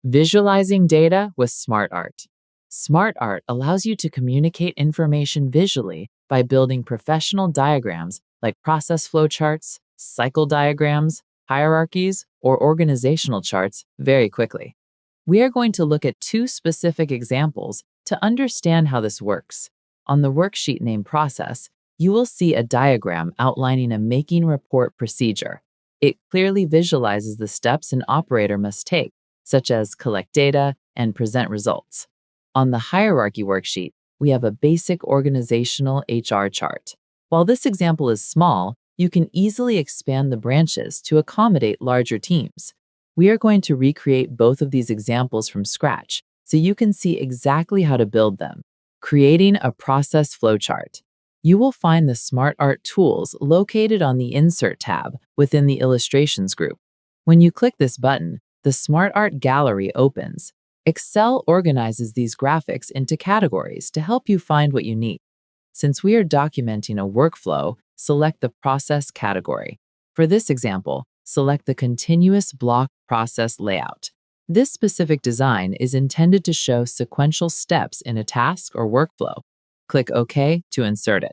Visualizing data with SmartArt. SmartArt allows you to communicate information visually by building professional diagrams like process flowcharts, cycle diagrams, hierarchies, or organizational charts very quickly. We are going to look at two specific examples to understand how this works. On the worksheet named Process, you will see a diagram outlining a making report procedure. It clearly visualizes the steps an operator must take, such as collect data and present results. On the hierarchy worksheet, we have a basic organizational HR chart. While this example is small, you can easily expand the branches to accommodate larger teams. We are going to recreate both of these examples from scratch so you can see exactly how to build them. Creating a process flowchart. You will find the SmartArt tools located on the Insert tab within the Illustrations group. When you click this button, the SmartArt gallery opens. Excel organizes these graphics into categories to help you find what you need. Since we are documenting a workflow, select the Process category. For this example, select the Continuous Block Process layout. This specific design is intended to show sequential steps in a task or workflow. Click OK to insert it.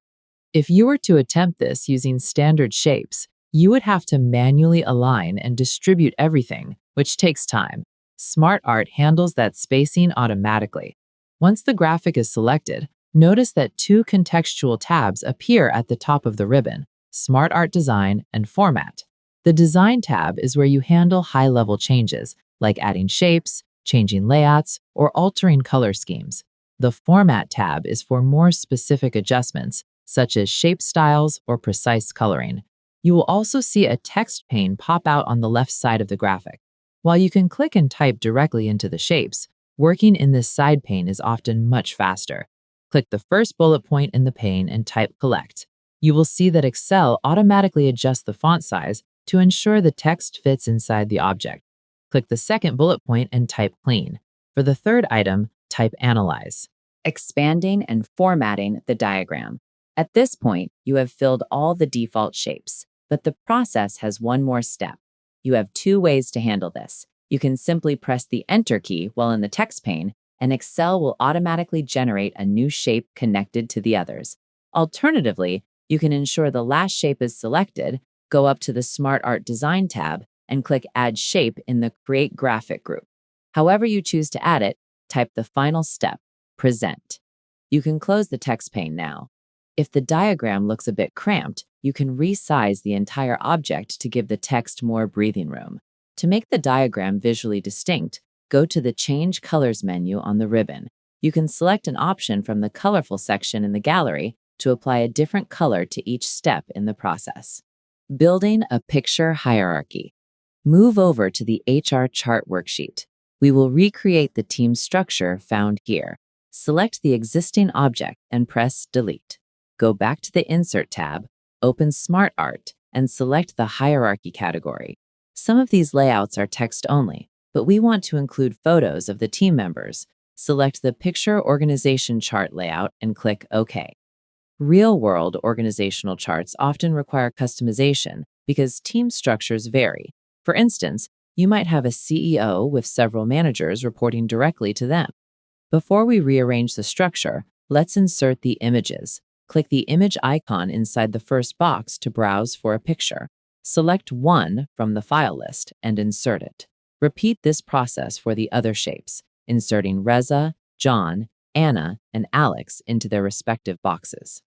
If you were to attempt this using standard shapes, you would have to manually align and distribute everything, which takes time. SmartArt handles that spacing automatically. Once the graphic is selected, notice that two contextual tabs appear at the top of the ribbon: SmartArt Design and Format. The Design tab is where you handle high-level changes, like adding shapes, changing layouts, or altering color schemes. The Format tab is for more specific adjustments, such as shape styles or precise coloring. You will also see a text pane pop out on the left side of the graphic. While you can click and type directly into the shapes, working in this side pane is often much faster. Click the first bullet point in the pane and type Collect. You will see that Excel automatically adjusts the font size to ensure the text fits inside the object. Click the second bullet point and type Clean. For the third item, type Analyze. Expanding and formatting the diagram. At this point, you have filled all the default shapes, but the process has one more step. You have two ways to handle this. You can simply press the Enter key while in the text pane, and Excel will automatically generate a new shape connected to the others. Alternatively, you can ensure the last shape is selected, go up to the SmartArt Design tab, and click Add Shape in the Create Graphic group. However you choose to add it, type the final step, Present. You can close the text pane now. If the diagram looks a bit cramped, you can resize the entire object to give the text more breathing room. To make the diagram visually distinct, go to the Change Colors menu on the ribbon. You can select an option from the Colorful section in the gallery to apply a different color to each step in the process. Building a picture hierarchy. Move over to the HR chart worksheet. We will recreate the team structure found here. Select the existing object and press Delete. Go back to the Insert tab, open SmartArt, and select the Hierarchy category. Some of these layouts are text only, but we want to include photos of the team members. Select the Picture Organization Chart layout and click OK. Real-world organizational charts often require customization because team structures vary. For instance, you might have a CEO with several managers reporting directly to them. Before we rearrange the structure, let's insert the images. Click the image icon inside the first box to browse for a picture. Select one from the file list and insert it. Repeat this process for the other shapes, inserting Reza, John, Anna, and Alex into their respective boxes.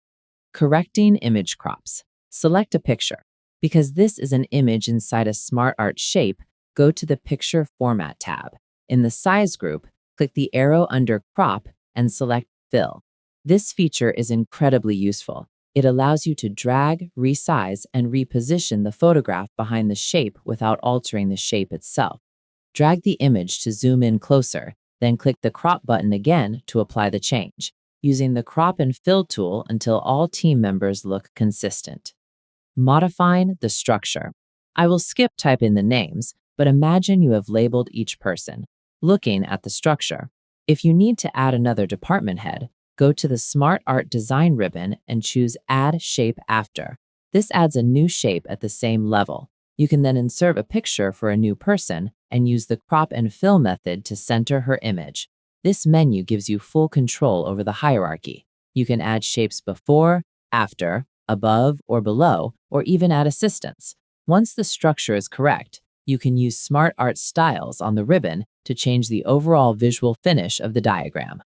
Correcting image crops. Select a picture. Because this is an image inside a SmartArt shape, go to the Picture Format tab. In the Size group, click the arrow under Crop and select Fill. This feature is incredibly useful. It allows you to drag, resize, and reposition the photograph behind the shape without altering the shape itself. Drag the image to zoom in closer, then click the Crop button again to apply the change, using the Crop and Fill tool until all team members look consistent. Modifying the structure. I will skip typing the names, but imagine you have labeled each person. Looking at the structure, if you need to add another department head, go to the SmartArt Design ribbon and choose Add Shape After. This adds a new shape at the same level. You can then insert a picture for a new person and use the crop and fill method to center her image. This menu gives you full control over the hierarchy. You can add shapes before, after, above or below, or even add assistants. Once the structure is correct, you can use SmartArt styles on the ribbon to change the overall visual finish of the diagram.